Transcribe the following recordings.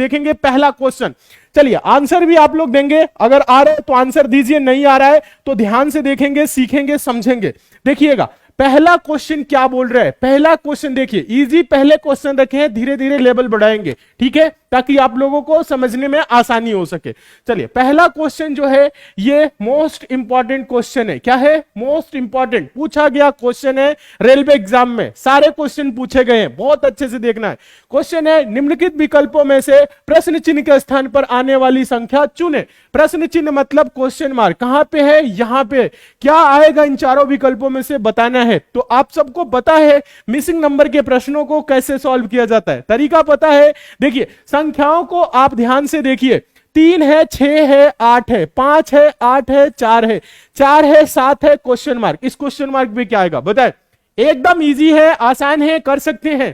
देखेंगे पहला क्वेश्चन। चलिए आंसर भी आप लोग देंगे, अगर आ रहा है तो आंसर दीजिए, नहीं आ रहा है तो ध्यान से देखेंगे, सीखेंगे, समझेंगे। देखिएगा पहला क्वेश्चन क्या बोल रहा है। पहला क्वेश्चन देखिए, इजी पहले क्वेश्चन रखे हैं, धीरे धीरे लेवल बढ़ाएंगे, ठीक है, ताकि आप लोगों को समझने में आसानी हो सके। चलिए पहला क्वेश्चन जो है ये मोस्ट इंपॉर्टेंट क्वेश्चन है। क्या है? मोस्ट इंपॉर्टेंट पूछा गया क्वेश्चन है रेलवे एग्जाम में, सारे क्वेश्चन पूछे गए हैं, बहुत अच्छे से देखना है। क्वेश्चन है निम्नलिखित विकल्पों में से प्रश्न चिन्ह के स्थान पर आने वाली संख्या चुने। प्रश्न चिन्ह मतलब क्वेश्चन मार्क कहां पे है? यहां पे। क्या आएगा इन चारों विकल्पों में से बताना है। तो आप सबको पता है मिसिंग नंबर के प्रश्नों को कैसे सॉल्व किया जाता है, तरीका पता है। देखिए संख्याओं को आप ध्यान से देखिए, 3 है, 6 है, 8 है, 5 है, 8 है, 4 है, 4 है, 7 है, क्वेश्चन मार्क। इस क्वेश्चन मार्क पे क्या आएगा बताएं? एकदम इजी है, आसान है, कर सकते हैं।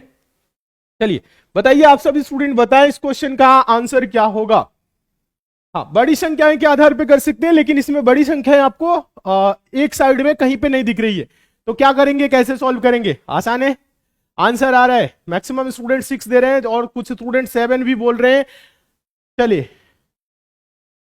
चलिए बताइए आप सभी स्टूडेंट बताएं इस क्वेश्चन का आंसर क्या होगा। हाँ, बड़ी संख्याएं के आधार पे कर सकते हैं, लेकिन इसमें बड़ी संख्याएं आपको एक साइड में कहीं पे नहीं दिख रही है, तो क्या करेंगे, कैसे सॉल्व करेंगे? आसान है, आंसर आ रहा है। मैक्सिमम स्टूडेंट 6 दे रहे हैं और कुछ स्टूडेंट 7 भी बोल रहे हैं। चलिए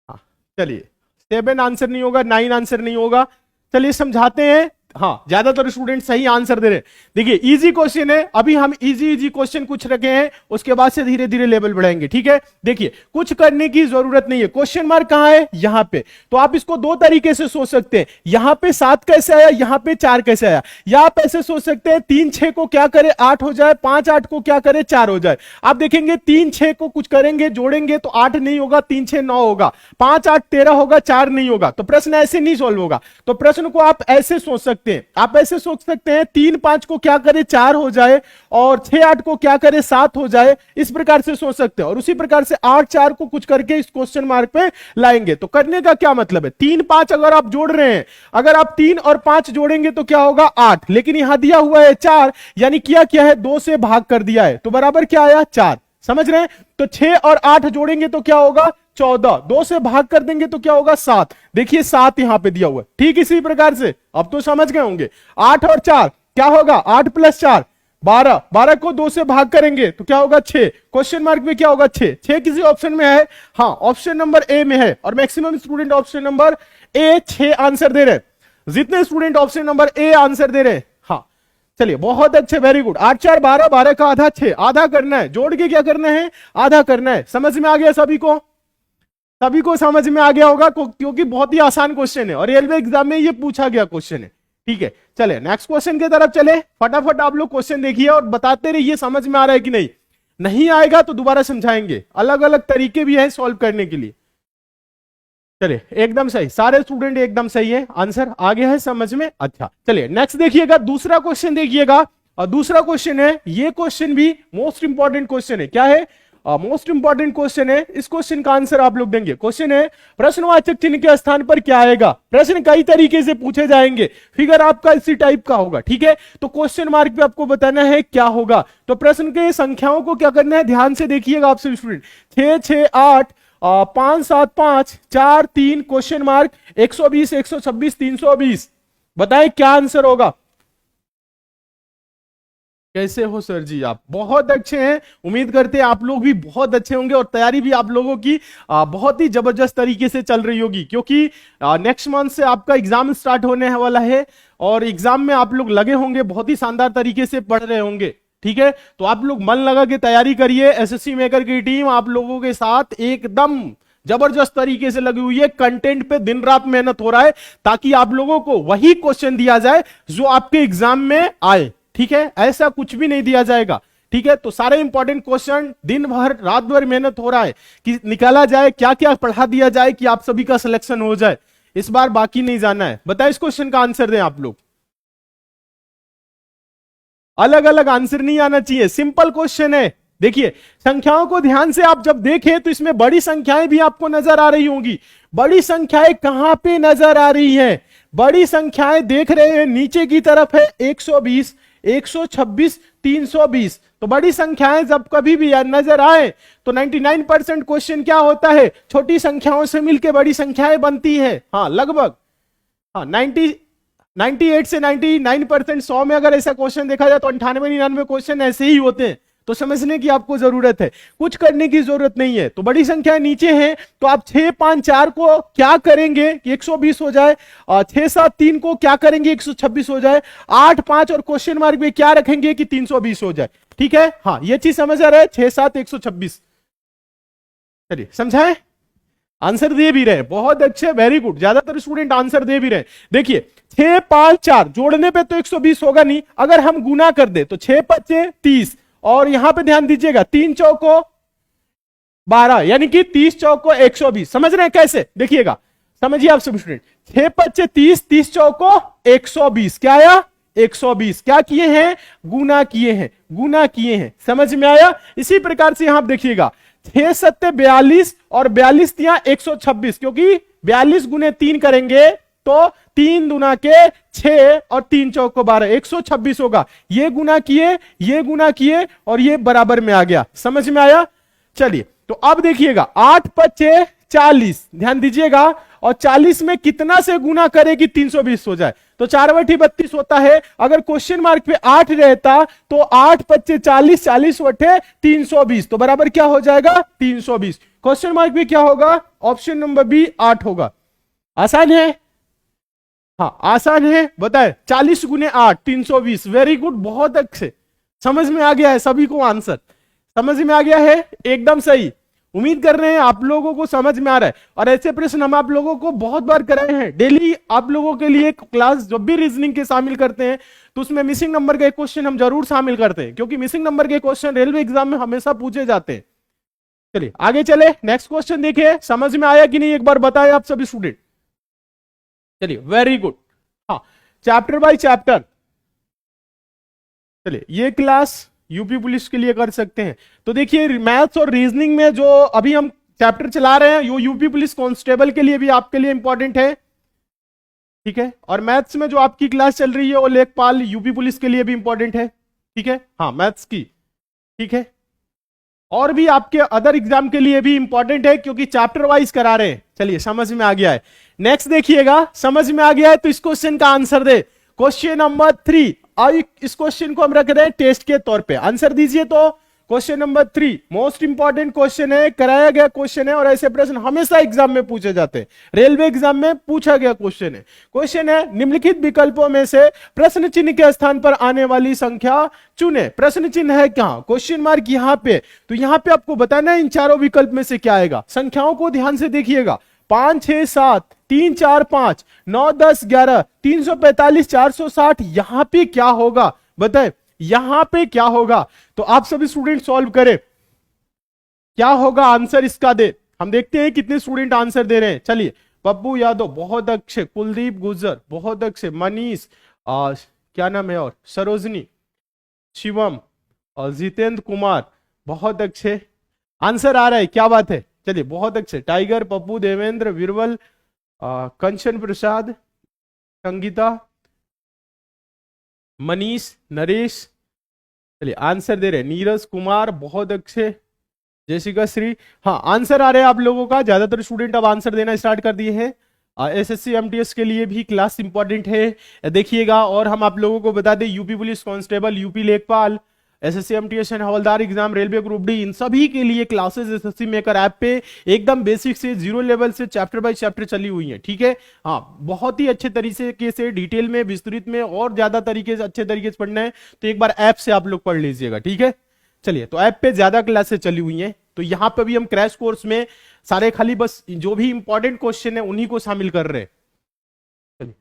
हाँ, चलिए 7 आंसर नहीं होगा, 9 आंसर नहीं होगा। चलिए समझाते हैं। हाँ, ज्यादातर स्टूडेंट सही आंसर दे रहे हैं। देखिए इजी क्वेश्चन है, अभी हम इजी क्वेश्चन कुछ रखे हैं, उसके बाद से धीरे धीरे लेवल बढ़ाएंगे, ठीक है। देखिए कुछ करने की जरूरत नहीं है। क्वेश्चन मार्क कहां है? यहां पे। तो आप इसको दो तरीके से सोच सकते हैं, यहां पे 7 कैसे आया, यहां पे 4 कैसे आया। या आप ऐसे सोच सकते हैं 3 6 को क्या करे 8 हो जाए, 5 8 को क्या करे 4 हो जाए। आप देखेंगे 3 6 को कुछ करेंगे जोड़ेंगे तो 8 नहीं होगा, 3 6 9 होगा, 5 8 13 होगा, 4 नहीं होगा। तो प्रश्न ऐसे नहीं सॉल्व होगा। तो प्रश्न को आप ऐसे सोच सकते हैं, आप ऐसे सोच सकते हैं 3 5 को क्या करे 4 हो जाए, और 6 8 को क्या करे 7 हो जाए। इस प्रकार से सोच सकते हैं, और उसी प्रकार से 8 4 को कुछ करके इस क्वेश्चन मार्क पे लाएंगे। तो करने का क्या मतलब है? 3 5 अगर आप जोड़ रहे हैं, अगर आप 3 और 5 जोड़ेंगे तो क्या होगा 8, लेकिन यहां दिया हुआ है 4, यानी क्या है 2 से भाग कर दिया है, तो बराबर क्या आया 4। समझ रहे हैं? तो 6 और 8 जोड़ेंगे तो क्या होगा 14, 2 से भाग कर देंगे तो क्या होगा 7। देखिए 7 यहां पे दिया हुआ है। ठीक इसी प्रकार से अब तो समझ गए होंगे। 8 और 4 क्या होगा 8 + 4 12, 12 को 2 से भाग करेंगे तो क्या होगा 6। क्वेश्चन मार्क में क्या होगा 6। 6 किसी ऑप्शन में है? हाँ, ऑप्शन नंबर ए में है, और maximum student option number A 6 answer दे रहे हैं। जितने student option number A answer दे रहे हैं, हाँ चलिए बहुत अच्छे, वेरी गुड। 8 4 12, 12 का आधा 6, आधा करना है, जोड़ के क्या करना है आधा करना है। समझ में आ गया सभी को? सभी को समझ में आ गया होगा, क्योंकि बहुत ही आसान क्वेश्चन है और रेलवे एग्जाम में ये पूछा गया क्वेश्चन है। ठीक है, चले नेक्स्ट क्वेश्चन की तरफ चले। फटाफट आप लोग क्वेश्चन देखिए और बताते रहिए समझ में आ रहा है कि नहीं। नहीं आएगा तो दोबारा समझाएंगे, अलग अलग तरीके भी हैं सॉल्व करने के लिए। चलिए एकदम सही, सारे स्टूडेंट एकदम सही है, आंसर आ गया है समझ में। अच्छा चलिए नेक्स्ट देखिएगा, दूसरा क्वेश्चन देखिएगा। और दूसरा क्वेश्चन है, ये क्वेश्चन भी मोस्ट इंपॉर्टेंट क्वेश्चन है। क्या है? मोस्ट इंपॉर्टेंट क्वेश्चन है। इस क्वेश्चन का आंसर आप लोग देंगे। क्वेश्चन है प्रश्नवाचक चिन्ह के स्थान पर क्या आएगा। प्रश्न कई तरीके से पूछे जाएंगे, फिगर आपका इसी टाइप का होगा। ठीक है, तो क्वेश्चन मार्क पे आपको बताना है क्या होगा। तो प्रश्न के संख्याओं को क्या करना है, ध्यान से देखिएगा आप सभी स्टूडेंट। 6 6 8 5 7 5 4 3 question mark 120 126 320। बताएं क्या आंसर होगा। कैसे हो सर जी? आप बहुत अच्छे हैं, उम्मीद करते हैं आप लोग भी बहुत अच्छे होंगे और तैयारी भी आप लोगों की बहुत ही जबरदस्त तरीके से चल रही होगी, क्योंकि नेक्स्ट मंथ से आपका एग्जाम स्टार्ट होने वाला है और एग्जाम में आप लोग लगे होंगे, बहुत ही शानदार तरीके से पढ़ रहे होंगे। ठीक है, तो आप लोग मन लगा के तैयारी करिए। एसएससी मेकर की टीम आप लोगों के साथ एकदम जबरदस्त तरीके से लगी हुई है। कंटेंट पे दिन रात मेहनत हो रहा है ताकि आप लोगों को वही क्वेश्चन दिया जाए जो आपके एग्जाम में आए। ठीक है, ऐसा कुछ भी नहीं दिया जाएगा। ठीक है, तो सारे इंपॉर्टेंट क्वेश्चन दिन भर रात भर मेहनत हो रहा है कि निकाला जाए, क्या क्या पढ़ा दिया जाए कि आप सभी का सिलेक्शन हो जाए। इस बार बाकी नहीं जाना है। बताए इस क्वेश्चन का आंसर दें आप लोग। अलग अलग आंसर नहीं आना चाहिए, सिंपल क्वेश्चन है। देखिए संख्याओं को ध्यान से आप जब देखें तो इसमें बड़ी संख्याएं भी आपको नजर आ रही होंगी। बड़ी संख्याएं कहां पे नजर आ रही हैं? बड़ी संख्याएं देख रहे हैं नीचे की तरफ है 120 126 320। तो बड़ी संख्याएं जब कभी भी नजर आए तो 99% क्वेश्चन क्या होता है, छोटी संख्याओं से मिलकर बड़ी संख्याएं बनती है। हाँ लगभग, हाँ 98 से 99%, 100 में अगर ऐसा क्वेश्चन देखा जाए तो 98 99 क्वेश्चन ऐसे ही होते हैं। तो समझने की आपको जरूरत है, कुछ करने की जरूरत नहीं है। तो बड़ी संख्या नीचे है, तो आप 6 5 4 को क्या करेंगे कि 120 हो जाए, 6 7 3 को क्या करेंगे 126 हो जाए, 8 5 और क्वेश्चन मार्क में क्या रखेंगे कि 320 हो जाए। ठीक है, हाँ ये चीज समझ आ रहा है, 6 7 126। चलिए समझाए, आंसर दे भी रहे, बहुत अच्छे, वेरी गुड, ज्यादातर स्टूडेंट आंसर दे भी रहे। देखिए 6 5 4 जोड़ने पे तो 120 होगा नहीं, अगर हम गुना कर दे तो 6 5 30, और यहां पे ध्यान दीजिएगा 3 चौको 12, यानी कि 30 चौको 120। समझ रहे हैं कैसे, देखिएगा, समझिए आप सब स्टूडेंट, 6 5 30, 30 चौको 120, क्या आया 120, क्या किए हैं गुना किए हैं, गुना किए हैं, समझ में आया। इसी प्रकार से यहां आप देखिएगा 6 7 42 और 42 तिया 126, क्योंकि 42 गुने 3 करेंगे तो 3 दुना के 6 और 3 चौको 12, 126 होगा। ये गुना किए और ये बराबर में आ गया, समझ में आया। चलिए तो अब देखिएगा 8 5 40, ध्यान दीजिएगा, और 40 में कितना से गुना करे कि 320 हो जाए, तो 4 बटी 32 होता है। अगर क्वेश्चन मार्क पे 8 रहता तो 8 5 40, 40 बटे 320, तो बराबर क्या हो जाएगा 320। क्वेश्चन मार्क पे क्या होगा, ऑप्शन नंबर बी 8 होगा। आसान है, हाँ आसान है, बताए 40 गुने 8 320, वेरी गुड, बहुत अच्छे, समझ में आ गया है सभी को, आंसर समझ में आ गया है, एकदम सही। उम्मीद कर रहे हैं आप लोगों को समझ में आ रहा है, और ऐसे प्रश्न हम आप लोगों को बहुत बार कराए हैं। डेली आप लोगों के लिए क्लास जब भी रीजनिंग के शामिल करते हैं तो उसमें मिसिंग नंबर के क्वेश्चन हम जरूर शामिल करते हैं, क्योंकि मिसिंग नंबर के क्वेश्चन रेलवे एग्जाम में हमेशा पूछे जाते हैं। चलिए आगे चले, नेक्स्ट क्वेश्चन देखिए, समझ में आया कि नहीं एक बार बताएं आप सभी स्टूडेंट। चलिए वेरी गुड, हाँ चैप्टर बाय चैप्टर। चलिए ये क्लास यूपी पुलिस के लिए कर सकते हैं। तो देखिए मैथ्स और रीजनिंग में जो अभी हम चैप्टर चला रहे हैं, यो यूपी पुलिस कांस्टेबल के लिए भी आपके लिए इंपॉर्टेंट है, ठीक है। और मैथ्स में जो आपकी क्लास चल रही है वो लेखपाल यूपी पुलिस के लिए भी इंपॉर्टेंट है, ठीक है, हाँ मैथ्स की, ठीक है। और भी आपके अदर एग्जाम के लिए भी इंपॉर्टेंट है, क्योंकि चैप्टर वाइज करा रहे हैं। चलिए समझ में आ गया है, नेक्स्ट देखिएगा, समझ में आ गया है तो इस क्वेश्चन का आंसर दे। क्वेश्चन नंबर 3, अब इस क्वेश्चन को हम रख रहे हैं टेस्ट के तौर पे, आंसर दीजिए। तो question number 3 most important question है, कराया गया क्वेश्चन है, और ऐसे प्रश्न हमेशा एग्जाम में पूछे जाते हैं, रेलवे एग्जाम में पूछा गया क्वेश्चन है। क्वेश्चन है निम्नलिखित विकल्पों में से प्रश्न चिन्ह के स्थान पर आने वाली संख्या चुने। प्रश्न चिन्ह है कहां, क्वेश्चन मार्क यहां पे, तो यहां पे आपको बताना है इन चारों विकल्प में से क्या आएगा। संख्याओं को ध्यान से देखिएगा, 5 6 7 3 4 5 9 10 11 345 460, यहां पे क्या होगा बताए, यहां पे क्या होगा। तो आप सभी स्टूडेंट सॉल्व करें, क्या होगा आंसर इसका दे। हम देखते हैं कितने स्टूडेंट आंसर दे रहे हैं। चलिए पप्पू यादव बहुत अच्छे, कुलदीप गुजर बहुत अच्छे, मनीष क्या नाम है, और सरोजनी, शिवम और जितेंद्र कुमार बहुत अच्छे, आंसर आ रहा है, क्या बात है। चलिए बहुत अच्छे, टाइगर, पप्पू, देवेंद्र, विरवल, कंचन प्रसाद, संगीता, मनीष, नरेश, चलिए आंसर दे रहे, नीरज कुमार बहुत अच्छे, जयशिका श्री, हाँ आंसर आ रहे हैं आप लोगों का। ज्यादातर स्टूडेंट अब आंसर देना स्टार्ट कर दिए हैं। एसएससी एमटीएस के लिए भी क्लास इंपॉर्टेंट है, देखिएगा। और हम आप लोगों को बता दें यूपी पुलिस कांस्टेबल, यूपी लेखपाल, एसएससी एमटीएस एंड हवलदार एग्जाम, रेलवे ग्रुप डी, इन सभी के लिए क्लासेस एसएससी मेकर ऐप पे एकदम बेसिक से जीरो लेवल से चैप्टर बाय चैप्टर चली हुई है, ठीक है। हाँ बहुत ही अच्छे तरीके से डिटेल में, विस्तृत में और ज्यादा तरीके से, अच्छे तरीके से पढ़ना है तो एक बार ऐप से आप लोग पढ़ लीजिएगा, ठीक है। चलिए तो ऐप पे ज्यादा क्लासेस चली हुई हैं, तो यहां पर भी हम क्रैश कोर्स में सारे खाली बस जो भी इंपॉर्टेंट क्वेश्चन है उन्हीं को शामिल कर रहे हैं। चलिए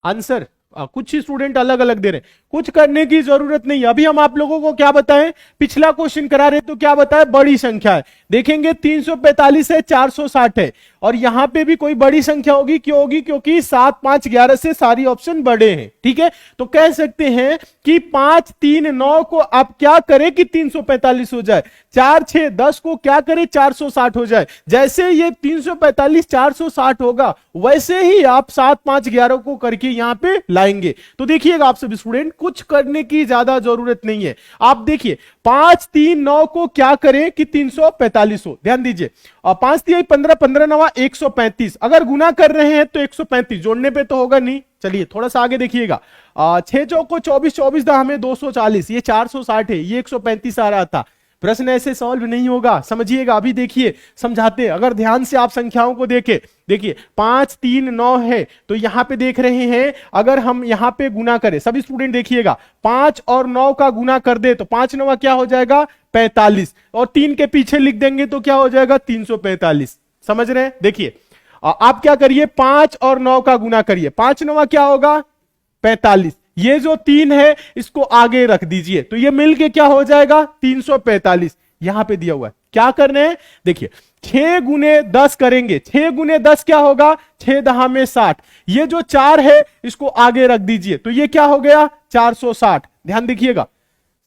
आंसर कुछ ही स्टूडेंट अलग अलग दे रहे हैं, कुछ करने की जरूरत नहीं। अभी हम आप लोगों को क्या बताएं, पिछला क्वेश्चन करा रहे तो क्या बताएं, बड़ी संख्या है, देखेंगे 345 है, 460 है, और यहां पे भी कोई बड़ी संख्या होगी, क्यों होगी, क्योंकि 7 5 11 से सारी ऑप्शन बड़े हैं, ठीक है। तो कह सकते हैं कि 5 3 9 को आप क्या करें कि 345 हो जाए, 4 6 10 को क्या करें 460 हो जाए। जैसे ये 345 460 होगा, वैसे ही आप 7 5 11 को करके यहां पे जाएंगे। तो देखिएगा आप सभी स्टूडेंट, कुछ करने की ज्यादा जरूरत नहीं है। आप देखिए 5 3 9 को क्या करें कि 345 हो, ध्यान दीजिए। और 5 3 15, 15 9 135, अगर गुना कर रहे हैं तो 135, जोड़ने पे तो होगा नहीं। चलिए थोड़ा सा आगे देखिएगा, 6 चौको 24, 24 दा हमें 240, ये 460 है, ये 135 आ रहा था। प्रश्न ऐसे सॉल्व नहीं होगा, समझिएगा। अभी देखिए समझाते, अगर ध्यान से आप संख्याओं को देखें, देखिए 5 3 9 है, तो यहां पे देख रहे हैं, अगर हम यहां पे गुना करें, सभी स्टूडेंट देखिएगा, 5 और 9 का गुना कर दे तो 5 9 क्या हो जाएगा 45, और 3 के पीछे लिख देंगे तो क्या हो जाएगा 345। समझ रहे हैं? देखिए आप क्या करिए, 5 और 9 का गुना करिए, 5 9 क्या होगा 45, ये जो 3 है इसको आगे रख दीजिए, तो ये मिलके क्या हो जाएगा 345। यहां पे दिया हुआ है, क्या करने हैं देखिए, 6 गुने 10 करेंगे, 6 गुने 10 क्या होगा 6 दहा में 60, ये जो 4 है इसको आगे रख दीजिए, तो ये क्या हो गया 460। ध्यान देखिएगा,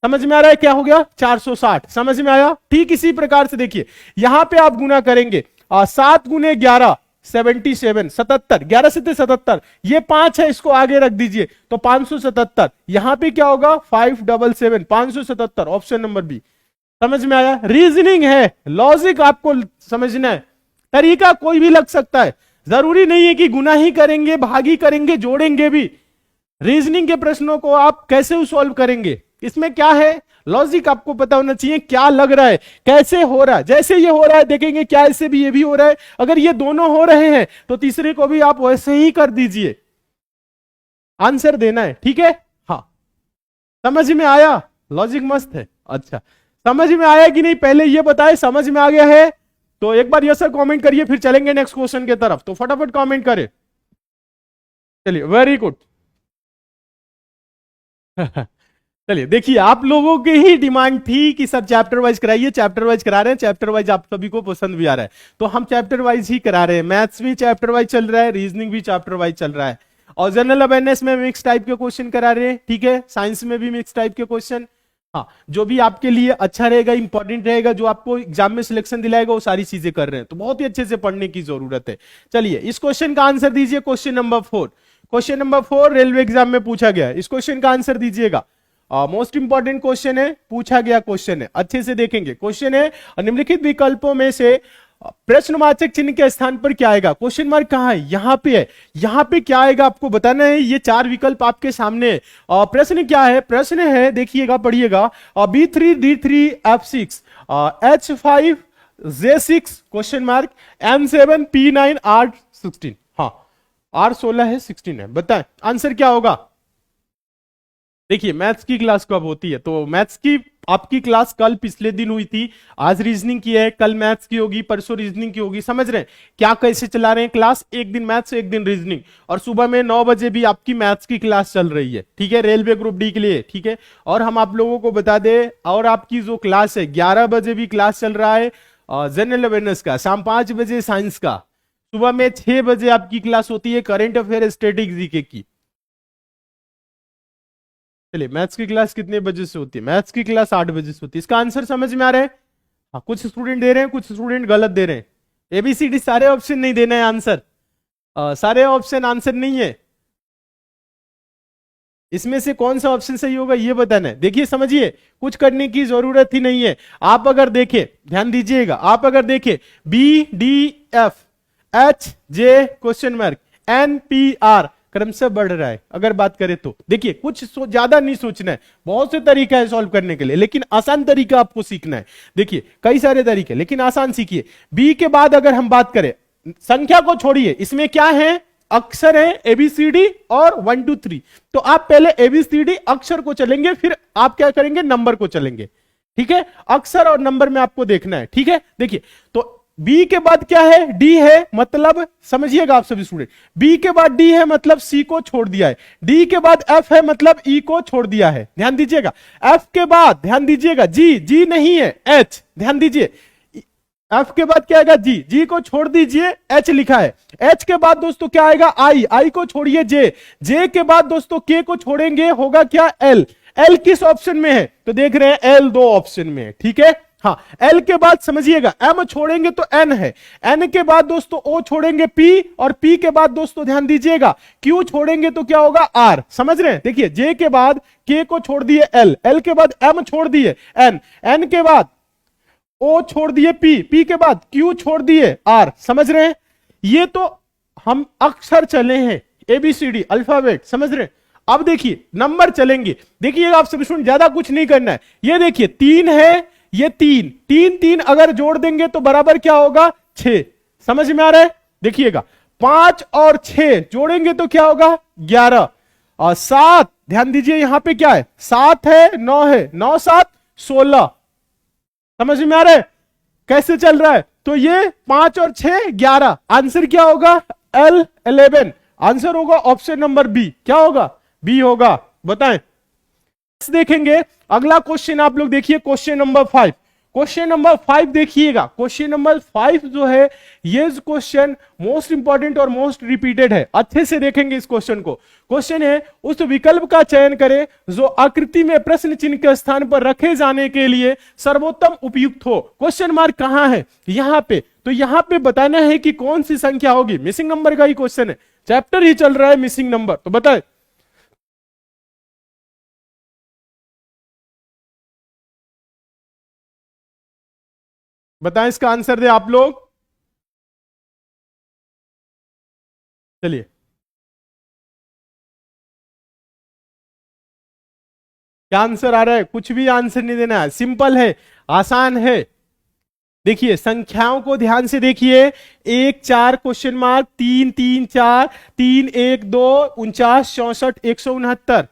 समझ में आ रहा है क्या हो गया 460, समझ में आया? ठीक इसी प्रकार से देखिए यहां पे आप गुना करेंगे, 7 गुने 11 77, 77, 11 से 77, ये 5 है इसको आगे रख दीजिए तो 577, यहां पे क्या होगा 577, 577, ऑप्शन नंबर बी। समझ में आया? रीजनिंग है, लॉजिक आपको समझना है, तरीका कोई भी लग सकता है, जरूरी नहीं है कि गुना ही करेंगे, भागी करेंगे, जोड़ेंगे भी। रीजनिंग के प्रश्नों को आप कैसे सॉल्व करेंगे, इसमें क्या है लॉजिक आपको पता होना चाहिए, क्या लग रहा है, कैसे हो रहा है। जैसे ये हो रहा है देखेंगे क्या ऐसे भी ये भी हो रहा है, अगर ये दोनों हो रहे हैं तो तीसरे को भी आप वैसे ही कर दीजिए, आंसर देना है, ठीक है? हाँ, समझ में आया? लॉजिक मस्त है। अच्छा, समझ में आया कि नहीं पहले ये बताए, समझ में आ गया है तो एक बार यस सर कमेंट करिए, फिर चलेंगे नेक्स्ट क्वेश्चन की तरफ, तो फटाफट कमेंट करें। चलिए वेरी गुड। चलिए देखिए, आप लोगों की ही डिमांड थी कि सर चैप्टर वाइज कराइए, चैप्टर वाइज करा रहे हैं, चैप्टर वाइज आप सभी को पसंद भी आ रहा है, तो हम चैप्टर वाइज ही करा रहे हैं। मैथ्स भी चैप्टर वाइज चल रहा है, रीजनिंग भी चैप्टर वाइज चल रहा है, और जनरल अवेयरनेस में मिक्स टाइप के क्वेश्चन करा रहे हैं, ठीक है? साइंस में भी मिक्स टाइप के क्वेश्चन, हाँ, जो भी आपके लिए अच्छा रहेगा, इंपॉर्टेंट रहेगा, जो आपको एग्जाम में सिलेक्शन दिलाएगा, वो सारी चीजें कर रहे हैं, तो बहुत ही अच्छे से पढ़ने की जरूरत है। चलिए इस क्वेश्चन का आंसर दीजिए, question number 4। Question number 4 railway exam में पूछा गया है, इस क्वेश्चन का आंसर दीजिएगा। मोस्ट इंपॉर्टेंट क्वेश्चन है, पूछा गया क्वेश्चन है, अच्छे से देखेंगे। क्वेश्चन है निम्नलिखित विकल्पों में से प्रश्नवाचक चिन्ह के स्थान पर क्या आएगा। क्वेश्चन मार्क कहां है, यहां पे है, यहां पे क्या आएगा आपको बताना है। ये 4 विकल्प आपके सामने है। प्रश्न क्या है, प्रश्न है देखिएगा पढ़िएगा, B3 D3 F6 H5 J6 question mark M7 P9 R16, हाँ R16 है 16 है, बताएं आंसर क्या होगा। देखिए मैथ्स की क्लास कब होती है, तो मैथ्स की आपकी क्लास कल पिछले दिन हुई थी, आज रीजनिंग की है, कल मैथ्स की होगी, परसों रीजनिंग की होगी। समझ रहे हैं क्या कैसे चला रहे हैं क्लास, एक दिन मैथ्स एक दिन रीजनिंग, और सुबह में 9 बजे भी आपकी मैथ्स की क्लास चल रही है, ठीक है, रेलवे ग्रुप डी के लिए, ठीक है। और हम आप लोगों को बता दें, और आपकी जो क्लास है 11 बजे भी क्लास चल रहा है जनरल अवेयरनेस का, शाम 5 बजे साइंस का, सुबह में 6 बजे आपकी क्लास होती है करेंट अफेयर स्टैटिक जीके की। चलिए मैथ्स की क्लास कितने बजे से होती है, मैथ्स की क्लास 8 बजे से होती है। इसका आंसर समझ में आ रहा है? हाँ, कुछ स्टूडेंट दे रहे हैं, कुछ स्टूडेंट गलत दे रहे हैं। एबीसीडी सारे ऑप्शन नहीं देना है आंसर, सारे ऑप्शन आंसर नहीं है, इसमें से कौन सा ऑप्शन सही होगा ये बताना है। देखिए समझिए, कुछ करने की जरूरत ही नहीं है। आप अगर देखें, ध्यान दीजिएगा, आप अगर देखें BDF HJ question mark NPR क्रमशः बढ़ रहा है। अगर बात करें तो देखिए कुछ ज्यादा नहीं सोचना है, बहुत से तरीका है सॉल्व करने के लिए, लेकिन आसान तरीका आपको सीखना है। देखिए कई सारे तरीके, लेकिन आसान सीखिए। बी के बाद अगर हम बात करें, संख्या को छोड़िए, इसमें क्या है, अक्षर है ABCD और 1 2 3, तो आप पहले ABCD अक्षर को चलेंगे, फिर आप क्या करेंगे, नंबर को चलेंगे, ठीक है। अक्षर और नंबर में आपको देखना है, ठीक है। देखिए तो बी के बाद क्या है, डी है, मतलब समझिएगा आप सभी स्टूडेंट, बी के बाद डी है मतलब सी को छोड़ दिया है, डी के बाद एफ है मतलब ई को छोड़ दिया है, ध्यान दीजिएगा। एफ के बाद ध्यान दीजिएगा जी नहीं है, एच, ध्यान दीजिए, एफ के बाद क्या आएगा, जी को छोड़ दीजिए, एच लिखा है। एच के बाद दोस्तों क्या आएगा, आई को छोड़िए, जे के बाद दोस्तों के को छोड़ेंगे, होगा क्या, एल किस ऑप्शन में है, तो देख रहे हैं एल 2 ऑप्शन में है, ठीक है। हाँ, एल के बाद समझिएगा एम छोड़ेंगे तो एन है, एन के बाद दोस्तों ओ छोड़ेंगे पी, और पी के बाद दोस्तों ध्यान दीजिएगा क्यू छोड़ेंगे तो क्या होगा आर। समझ रहे हैं? देखिए जे के बाद के को छोड़ दिए एल, एल के बाद एम छोड़ दिए एन, एन के बाद ओ छोड़ दिए पी, पी के बाद क्यू छोड़ दिए आर। समझ रहे हैं? ये तो हम अक्षर चले हैं, एबीसीडी अल्फाबेट। समझ रहे हैं? अब देखिए नंबर चलेंगे। देखिए आप सभी स्टूडेंट ज्यादा कुछ नहीं करना है। ये देखिए तीन है, ये तीन तीन तीन अगर जोड़ देंगे तो बराबर क्या होगा 6। समझ में आ रहा है? देखिएगा 5 और 6 जोड़ेंगे तो क्या होगा 11, और 7 ध्यान दीजिए यहां पे क्या है 7 है 9 है, 9 7 16। समझ में आ रहा है कैसे चल रहा है? तो ये 5 और 6 11, आंसर क्या होगा एल 11। आंसर होगा ऑप्शन नंबर बी। क्या होगा? बी होगा। बताएं। देखेंगे अगला क्वेश्चन, आप लोग देखिए क्वेश्चन नंबर 5। क्वेश्चन नंबर 5 देखिएगा। क्वेश्चन नंबर 5 जो है ये क्वेश्चन मोस्ट इंपॉर्टेंट और मोस्ट रिपीटेड है। अच्छे से देखेंगे इस क्वेश्चन को। क्वेश्चन है उस विकल्प का चयन करें जो आकृति में प्रश्न चिन्ह के स्थान पर रखे जाने के लिए सर्वोत्तम उपयुक्त हो। क्वेश्चन मार्क कहां है? यहां पे। तो यहां पे बताना है कि कौन सी संख्या होगी। मिसिंग नंबर का ही क्वेश्चन है, चैप्टर ही चल रहा है मिसिंग नंबर। तो बताए बताएं इसका आंसर दे आप लोग। चलिए क्या आंसर आ रहा है? कुछ भी आंसर नहीं देना है, सिंपल है, आसान है। देखिए संख्याओं को ध्यान से देखिए। 1 4 क्वेश्चन मार्क, 3 3 4, 3 1 2, 49 64 169।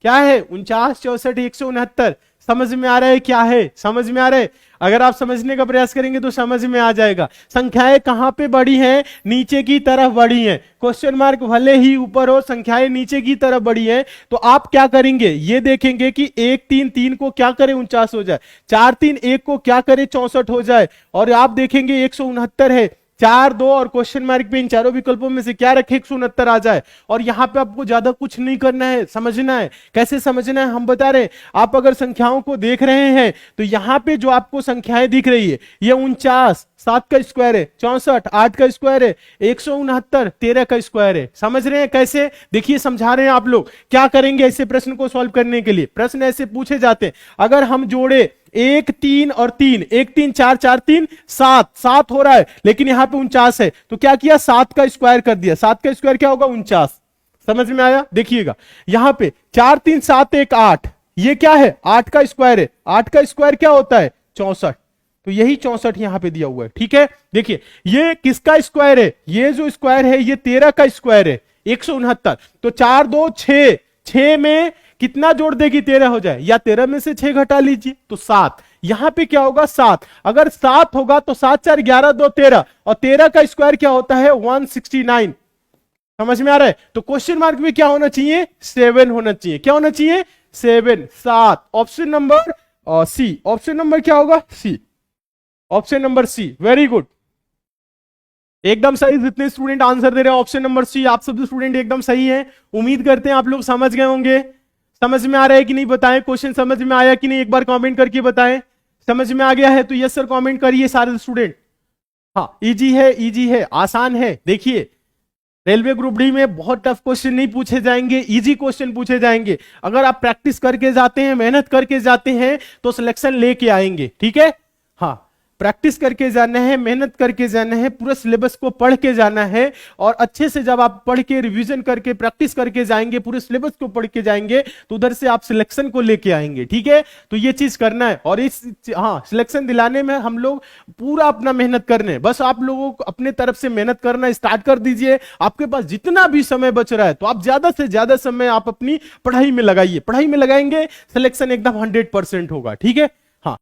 क्या है 49 64 169? समझ में आ रहा है क्या है? समझ में आ रहा है? अगर आप समझने का प्रयास करेंगे तो समझ में आ जाएगा। संख्याएं कहां पे बढ़ी हैं? नीचे की तरफ बढ़ी हैं। क्वेश्चन मार्क भले ही ऊपर हो, संख्याएं नीचे की तरफ बढ़ी हैं। तो आप क्या करेंगे? ये देखेंगे कि 1 3 3 को क्या करे 49 हो जाए, 4 3 1 को क्या करे 64 हो जाए, और आप देखेंगे 169 है, 4 2 और क्वेश्चन मार्क पे इन चारों विकल्पों में से क्या रखे 169 आ जाए। और यहां पे आपको ज्यादा कुछ नहीं करना है, समझना है। कैसे समझना है हम बता रहे हैं। आप अगर संख्याओं को देख रहे हैं तो यहां पे जो आपको संख्याएं दिख रही है ये 49 7 का स्क्वायर है, 64 8 का स्क्वायर है, 169 13 का स्क्वायर है। समझ रहे हैं कैसे? देखिए समझा रहे हैं आप लोग। क्या करेंगे ऐसे प्रश्न को सॉल्व करने के लिए? प्रश्न ऐसे पूछे जाते हैं, अगर हम जोड़े 1 3 और 3, 1 3 4 4 3 7, 7 हो रहा है लेकिन यहां पे 49 है, तो क्या किया 7 का स्क्वायर कर दिया। 7 का स्क्वायर क्या होगा 49। समझ में आया? देखिएगा यहां पे 4 3 7 1 8, ये क्या है 8 का स्क्वायर है, 8 का स्क्वायर क्या होता है 64। तो यही 64 यहां पे दिया हुआ है। ठीक है, देखिए ये किसका स्क्वायर है? ये जो स्क्वायर है ये 13 का स्क्वायर है 169। तो 4 2 6, 6 में कितना जोड़ देगी 13 हो जाए, या 13 में से 6 घटा लीजिए तो 7। यहां पे क्या होगा 7। अगर 7 होगा तो 7 4 11 2 13, और 13 का स्क्वायर क्या होता है 169। समझ में आ रहा है? तो क्वेश्चन मार्क में क्या होना चाहिए 7 होना चाहिए। क्या होना चाहिए 7 7। Option number C. Option number क्या होगा C. Option number C. Very good, एकदम सही। जितने स्टूडेंट आंसर दे रहे हैं ऑप्शन नंबर सी, आप सब स्टूडेंट एकदम सही हैं। उम्मीद करते हैं आप लोग समझ गए होंगे। समझ में आ रहा है कि नहीं बताएं? क्वेश्चन समझ में आया कि नहीं एक बार कमेंट करके बताएं। समझ में आ गया है तो यस सर कमेंट करिए सारे स्टूडेंट। हाँ इजी है, इजी है, आसान है। देखिए रेलवे ग्रुप डी में बहुत टफ क्वेश्चन नहीं पूछे जाएंगे, इजी क्वेश्चन पूछे जाएंगे। अगर आप प्रैक्टिस करके जाते हैं, मेहनत करके जाते हैं तो सिलेक्शन लेके आएंगे। ठीक है, हाँ प्रैक्टिस करके जाना है, मेहनत करके जाना है, पूरा सिलेबस को पढ़ के जाना है। और अच्छे से जब आप पढ़ के रिवीजन करके प्रैक्टिस करके जाएंगे, पूरे सिलेबस को पढ़ के जाएंगे तो उधर से आप सिलेक्शन को लेके आएंगे। ठीक है, तो ये चीज करना है। और इस हाँ सिलेक्शन दिलाने में हम लोग पूरा अपना मेहनत करने हैं। बस आप लोगों को अपने तरफ से मेहनत करना स्टार्ट कर दीजिए। आपके पास जितना भी समय बच रहा है तो आप ज्यादा से ज्यादा समय आप अपनी पढ़ाई में लगाइए। पढ़ाई में लगाएंगे सिलेक्शन एकदम 100% होगा। ठीक है। हाँ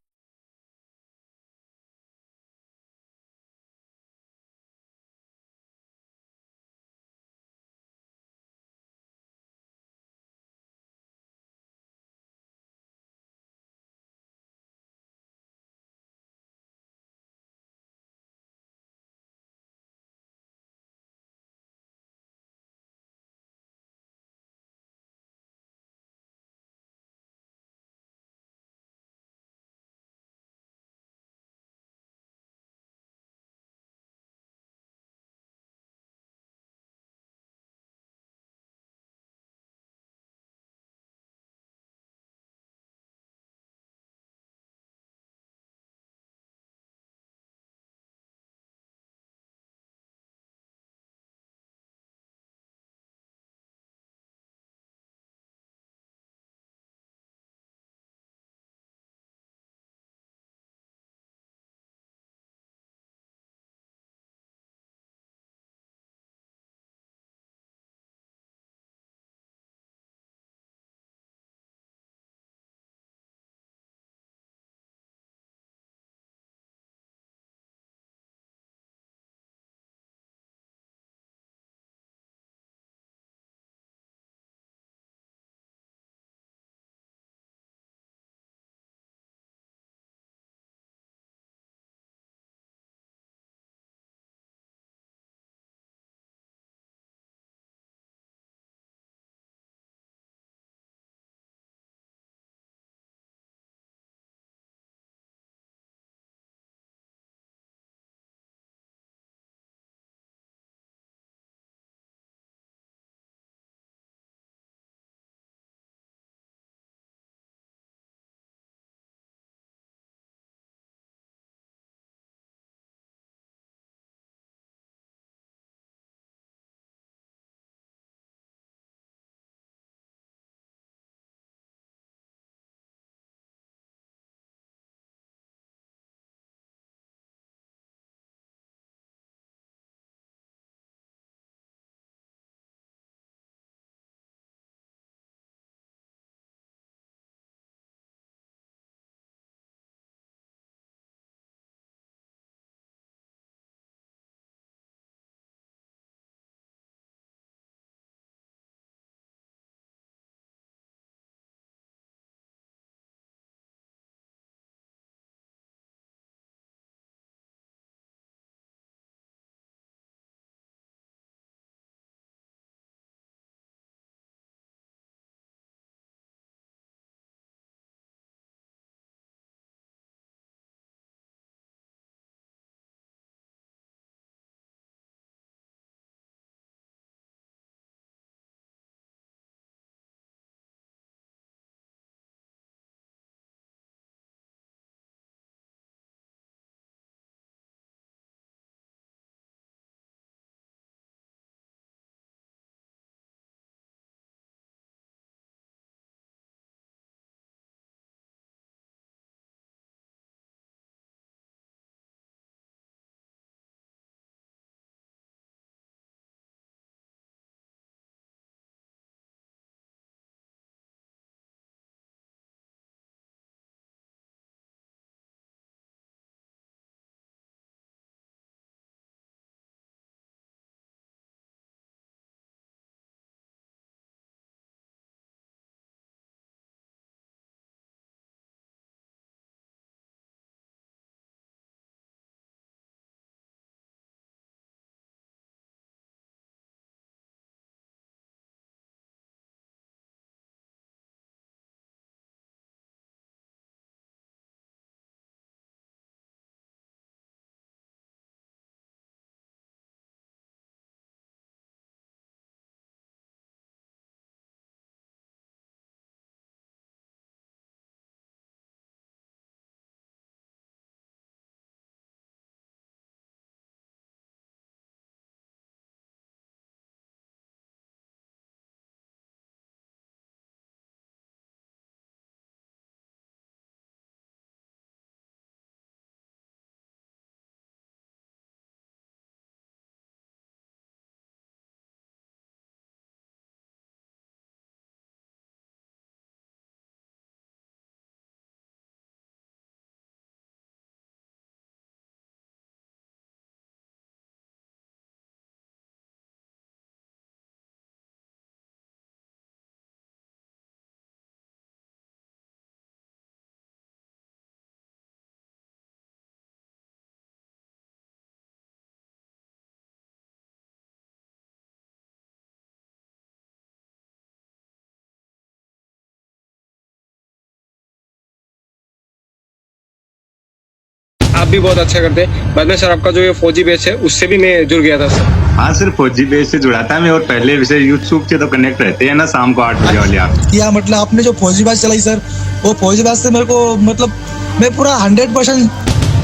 आप भी बहुत अच्छा करते हैं। बाद में सर आपका जो ये फौजी बैच है उससे भी मैं जुड़ गया था सर। हाँ सर, फौजी बेस से जुड़ा था मैं, और पहले विषय यूट्यूब से तो कनेक्ट रहते हैं ना, शाम को 8 बजे वाले आप। क्या मतलब आपने जो फौजी बैच चलाई सर, वो फौजी बैच से मेरे को मतलब मैं पूरा 100%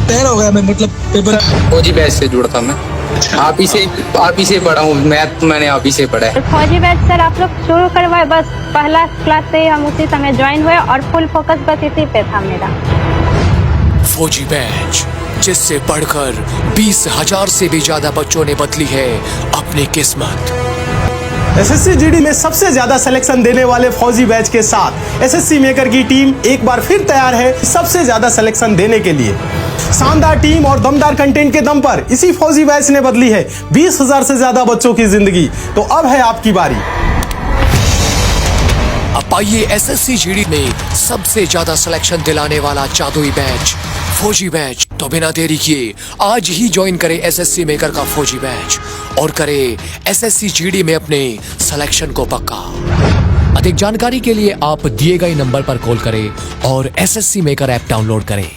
तैयार हो गया। मैं मतलब पेपर फौजी बैच से जुड़ा था मैं। आप ही से पढ़ा हूँ, मैथ मैंने आप ही से पढ़ा है। फौजी बैच सर आप लोग शुरू करवाए, बस पहला क्लास से ही हम उसी समय ज्वाइन हुए और फुल फोकस बस इसी पे था मेरा। फौजी बैच, जिससे पढ़कर 20,000 से भी ज्यादा बच्चों ने बदली है अपनी किस्मत। एसएससी जीडी में सबसे ज्यादा सिलेक्शन देने वाले फौजी बैच के साथ एसएससी मेकर की टीम एक बार फिर तैयार है सबसे ज्यादा सिलेक्शन देने के लिए। शानदार टीम और दमदार कंटेंट के दम पर इसी फौजी बैच ने बदली है 20,000 से ज्यादा बच्चों की जिंदगी। तो अब है आपकी बारी। अब आइए एसएससी जीडी में सबसे ज्यादा सिलेक्शन दिलाने वाला जादुई बैच फौजी बैच। तो बिना देरी किए आज ही ज्वाइन करें एसएससी मेकर का फौजी बैच और करें एसएससी जीडी में अपने सिलेक्शन को पक्का। अधिक जानकारी के लिए आप दिए गए नंबर पर कॉल करें और एसएससी मेकर ऐप डाउनलोड करें।